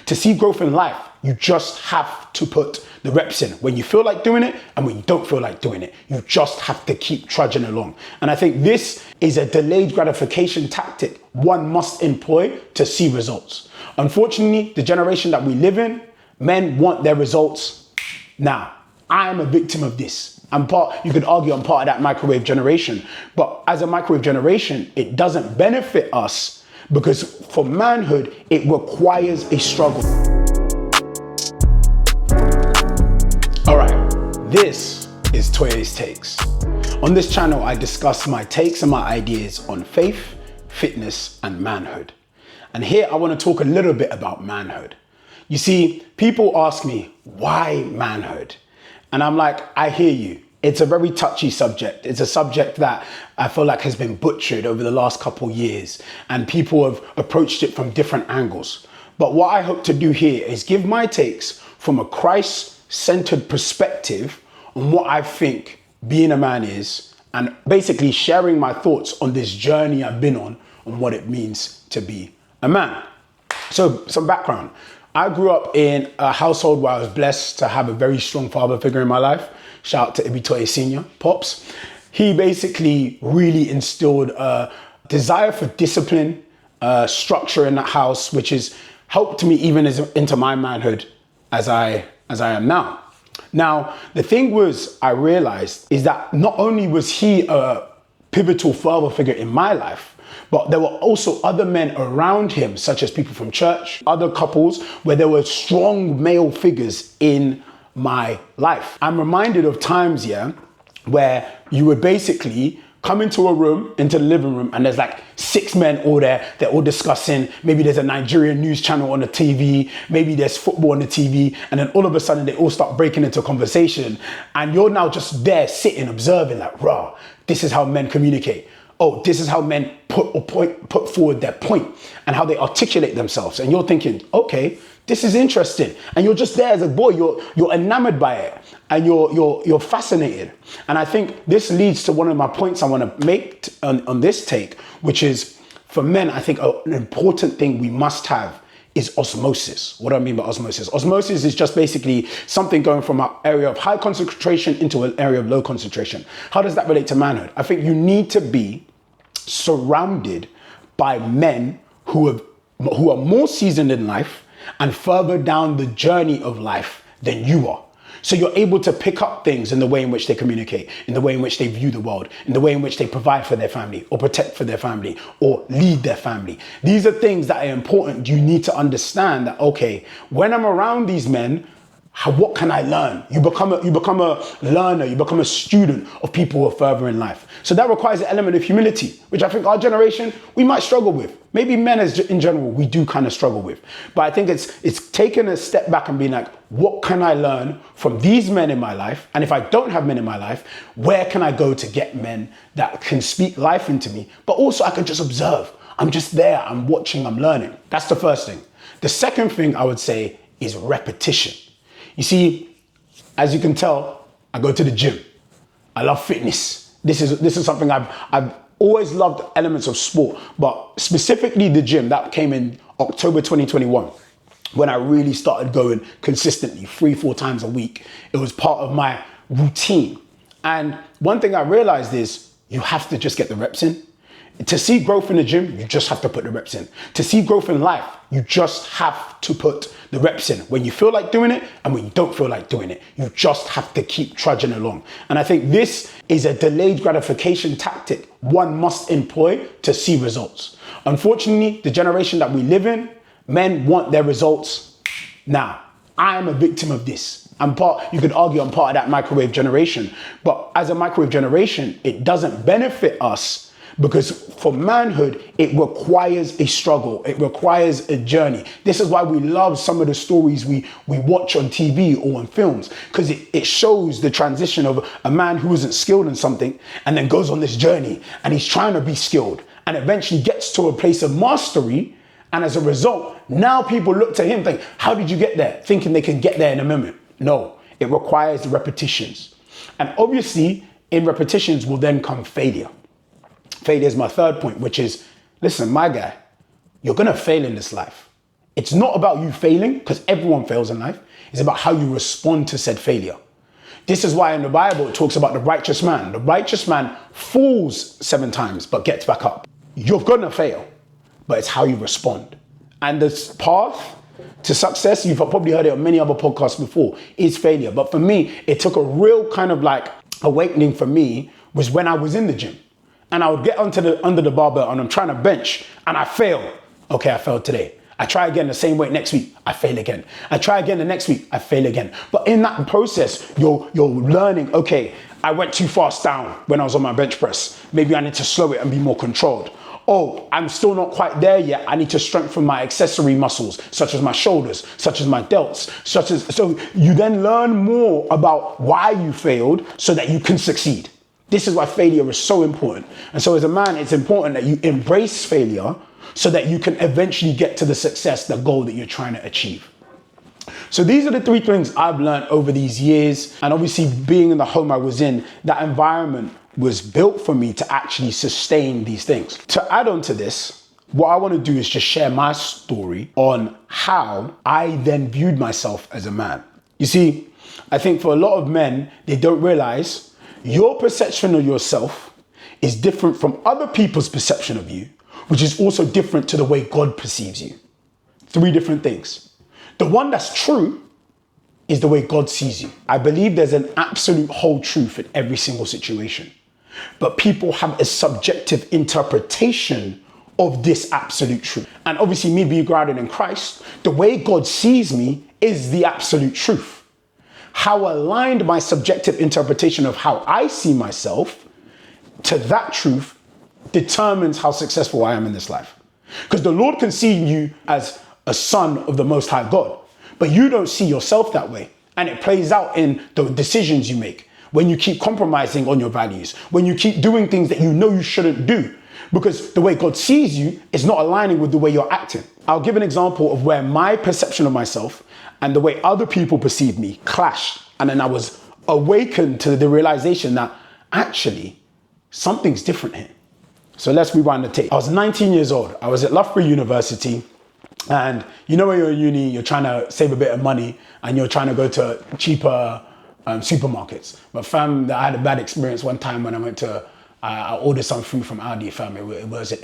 To see growth in life, you just have to put the reps in. When you feel like doing it and when you don't feel like doing it, you just have to keep trudging along. And I think this is a delayed gratification tactic one must employ to see results. Unfortunately, the generation that we live in, men want their results now. I am a victim of this. You could argue I'm part of that microwave generation, but as a microwave generation, it doesn't benefit us because for manhood, it requires a struggle. All right, this is Toye's Takes. On this channel, I discuss my takes and my ideas on faith, fitness, and manhood. And here I want to talk a little bit about manhood. You see, people ask me, why manhood? And I'm like, I hear you. It's a very touchy subject. It's a subject that I feel like has been butchered over the last couple years, and people have approached it from different angles. But what I hope to do here is give my takes from a Christ-centered perspective on what I think being a man is, and basically sharing my thoughts on this journey I've been on what it means to be a man. So some background. I grew up in a household where I was blessed to have a very strong father figure in my life. Shout out to Ibitoye Senior, Pops. He basically really instilled a desire for discipline, structure in that house, which has helped me even into my manhood as I am now. Now, the thing I realized is that not only was he a pivotal father figure in my life, but there were also other men around him, such as people from church, other couples, where there were strong male figures in my life. I'm reminded of times, where you would basically come into a room, into the living room, and there's like 6 men all there. They're all discussing. Maybe there's a Nigerian news channel on the TV. Maybe there's football on the TV. And then all of a sudden, they all start breaking into conversation. And you're now just there sitting, observing like, rah, this is how men communicate. Oh, this is how men put forward their point and how they articulate themselves. And you're thinking, okay, this is interesting. And you're just there as a boy, you're enamored by it and you're fascinated. And I think this leads to one of my points I want to make on this take, which is for men, I think an important thing we must have is osmosis. What do I mean by osmosis? Osmosis is just basically something going from an area of high concentration into an area of low concentration. How does that relate to manhood? I think you need to be surrounded by men who are more seasoned in life and further down the journey of life than you are. So you're able to pick up things in the way in which they communicate, in the way in which they view the world, in the way in which they provide for their family or protect for their family or lead their family. These are things that are important. You need to understand that, okay, when I'm around these men, what can I learn? You become a learner, you become a student of people who are further in life. So that requires an element of humility, which I think our generation, we might struggle with. Maybe men in general, we do kind of struggle with. But I think it's taking a step back and being like, what can I learn from these men in my life? And if I don't have men in my life, where can I go to get men that can speak life into me? But also I can just observe. I'm just there, I'm watching, I'm learning. That's the first thing. The second thing I would say is repetition. You see, as you can tell, I go to the gym. I love fitness. This is something I've always loved elements of sport, but specifically the gym. That came in October 2021 when I really started going consistently 3-4 times a week. It was part of my routine. And one thing I realized is you have to just get the reps in. To see growth in the gym, you just have to put the reps in. To see growth in life, you just have to put the reps in. When you feel like doing it and when you don't feel like doing it, you just have to keep trudging along. And I think this is a delayed gratification tactic one must employ to see results. Unfortunately, the generation that we live in, men want their results now. I am a victim of this. You could argue I'm part of that microwave generation, but as a microwave generation, it doesn't benefit us because for manhood, it requires a struggle. It requires a journey. This is why we love some of the stories we watch on TV or on films, because it shows the transition of a man who isn't skilled in something and then goes on this journey and he's trying to be skilled and eventually gets to a place of mastery. And as a result, now people look to him think, how did you get there? Thinking they can get there in a moment. No, it requires repetitions. And obviously, in repetitions will then come failure. Failure is my third point, which is, listen, my guy, you're going to fail in this life. It's not about you failing, because everyone fails in life. It's about how you respond to said failure. This is why in the Bible it talks about the righteous man. The righteous man falls 7 times but gets back up. You're gonna fail, but it's how you respond. And this path to success, you've probably heard it on many other podcasts before, is failure. But for me, it took a real kind of like awakening for me was when I was in the gym. And I would get under the barbell and I'm trying to bench and I fail. Okay, I failed today. I try again the same weight next week, I fail again. I try again the next week, I fail again. But in that process, you're learning, okay, I went too fast down when I was on my bench press. Maybe I need to slow it and be more controlled. Oh, I'm still not quite there yet. I need to strengthen my accessory muscles, such as my shoulders, such as my delts, so you then learn more about why you failed so that you can succeed. This is why failure is so important. And so as a man, it's important that you embrace failure so that you can eventually get to the success, the goal that you're trying to achieve. So these are the 3 things I've learned over these years. And obviously being in the home I was in, that environment was built for me to actually sustain these things. To add on to this, what I want to do is just share my story on how I then viewed myself as a man. You see, I think for a lot of men, they don't realize your perception of yourself is different from other people's perception of you, which is also different to the way God perceives you. 3 different things. The one that's true is the way God sees you. I believe there's an absolute whole truth in every single situation, but people have a subjective interpretation of this absolute truth. And obviously me being grounded in Christ, the way God sees me is the absolute truth. How aligned my subjective interpretation of how I see myself to that truth determines how successful I am in this life. Because the Lord can see you as a son of the Most High God, but you don't see yourself that way. And it plays out in the decisions you make, when you keep compromising on your values, when you keep doing things that you know you shouldn't do, because the way God sees you is not aligning with the way you're acting. I'll give an example of where my perception of myself and the way other people perceive me clashed. And then I was awakened to the realization that actually something's different here. So let's rewind the tape. I was 19 years old. I was at Loughborough University. And you know when you're in uni, you're trying to save a bit of money and you're trying to go to cheaper supermarkets. But fam, I had a bad experience one time when I went to, I ordered some food from Aldi, fam, it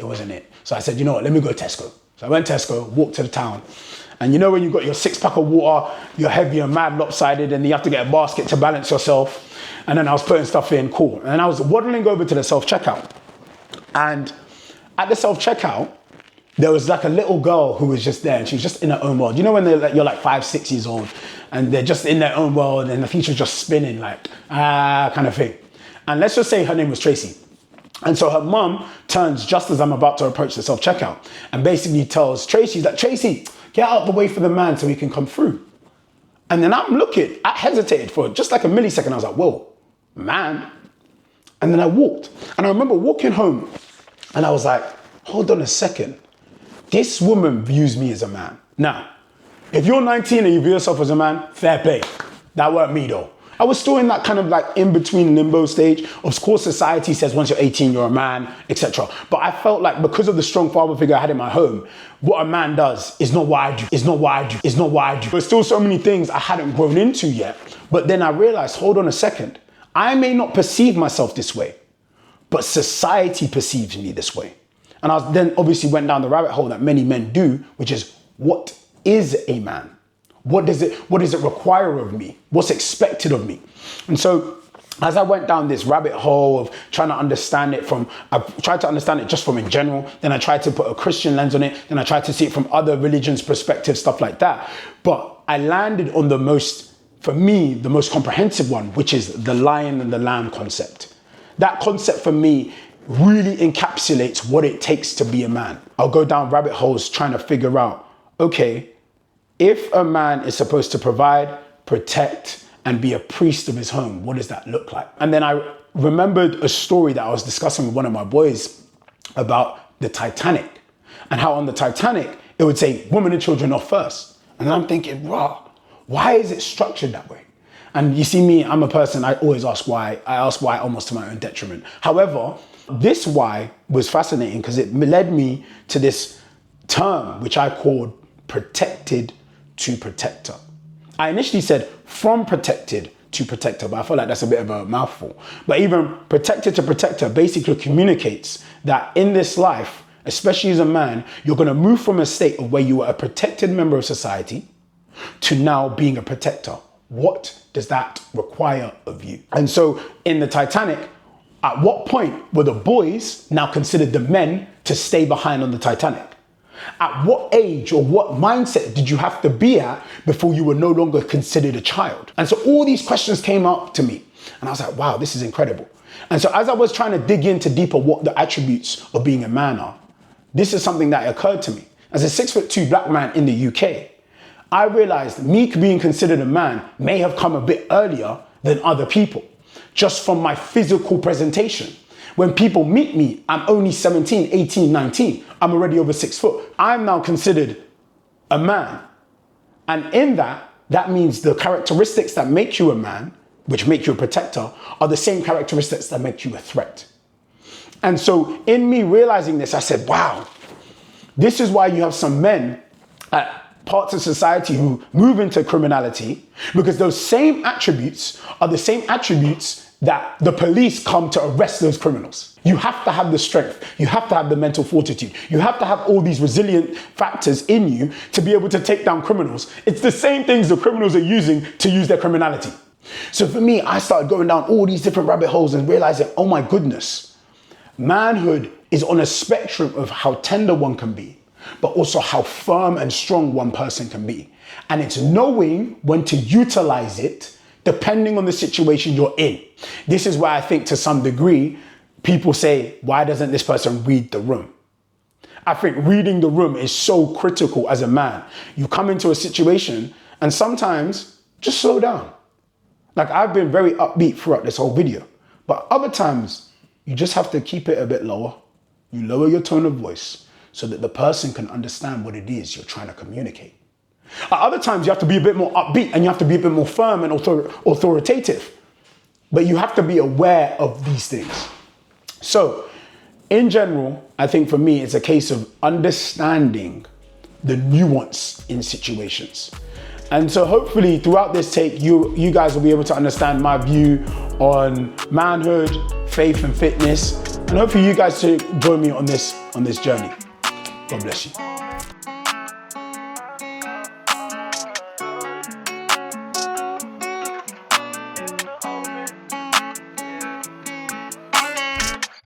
wasn't it. So I said, you know what, let me go to Tesco. So I went to Tesco, walked to the town. And you know when you've got your 6-pack of water, you're heavy and mad lopsided and you have to get a basket to balance yourself. And then I was putting stuff in, cool. And then I was waddling over to the self-checkout. And at the self-checkout, there was like a little girl who was just there and she was just in her own world. You know when you're like 5, 6 years old and they're just in their own world and the feature's just spinning like, kind of thing. And let's just say her name was Tracy. And so her mum turns just as I'm about to approach the self-checkout and basically tells Tracy that, Tracy, get out of the way for the man so he can come through. And then I'm looking, I hesitated for just like a millisecond. I was like, whoa, man. And then I walked. And I remember walking home and I was like, hold on a second. This woman views me as a man. Now, if you're 19 and you view yourself as a man, fair play. That weren't me though. I was still in that kind of like in-between limbo stage. Of course, society says once you're 18, you're a man, etc. But I felt like because of the strong father figure I had in my home, what a man does is not what I do, is not what I do, is not what I do. There's still so many things I hadn't grown into yet. But then I realized, hold on a second. I may not perceive myself this way, but society perceives me this way. And I then obviously went down the rabbit hole that many men do, which is, what is a man? What does it require of me? What's expected of me? And so as I went down this rabbit hole of trying to understand it I tried to understand it just from in general, then I tried to put a Christian lens on it, then I tried to see it from other religions' perspective, stuff like that. But I landed on the most comprehensive one, which is the lion and the lamb concept. That concept for me really encapsulates what it takes to be a man. I'll go down rabbit holes trying to figure out, okay, if a man is supposed to provide, protect, and be a priest of his home, what does that look like? And then I remembered a story that I was discussing with one of my boys about the Titanic and how on the Titanic, it would say women and children off first. And I'm thinking, wow, why is it structured that way? And you see me, I'm a person, I always ask why. I ask why almost to my own detriment. However, this why was fascinating because it led me to this term, which I called protected to protector. I initially said from protected to protector, but I feel like that's a bit of a mouthful. But even protected to protector basically communicates that in this life, especially as a man, you're going to move from a state of where you were a protected member of society to now being a protector. What does that require of you? And so in the Titanic, at what point were the boys now considered the men to stay behind on the Titanic? At what age or what mindset did you have to be at before you were no longer considered a child? And so all these questions came up to me and I was like, wow, this is incredible. And so as I was trying to dig into deeper what the attributes of being a man are, this is something that occurred to me. As a 6'2" black man in the UK, I realized me being considered a man may have come a bit earlier than other people, just from my physical presentation. When people meet me, I'm only 17, 18, 19. I'm already over 6 foot. I'm now considered a man. And in that means the characteristics that make you a man, which make you a protector, are the same characteristics that make you a threat. And so in me realizing this, I said, wow, this is why you have some men at parts of society who move into criminality, because those same attributes are the same attributes that the police come to arrest those criminals. You have to have the strength. You have to have the mental fortitude. You have to have all these resilient factors in you to be able to take down criminals. It's the same things the criminals are using to use their criminality. So for me, I started going down all these different rabbit holes and realizing, oh my goodness, manhood is on a spectrum of how tender one can be, but also how firm and strong one person can be. And it's knowing when to utilize it depending on the situation you're in. This is why I think to some degree, people say, why doesn't this person read the room? I think reading the room is so critical as a man. You come into a situation and sometimes just slow down. Like I've been very upbeat throughout this whole video, but other times you just have to keep it a bit lower. You lower your tone of voice so that the person can understand what it is you're trying to communicate. At other times, you have to be a bit more upbeat and you have to be a bit more firm and authoritative. But you have to be aware of these things. So, in general, I think for me, it's a case of understanding the nuance in situations. And so hopefully throughout this take, you guys will be able to understand my view on manhood, faith and fitness. And hopefully you guys to join me on this journey. God bless you.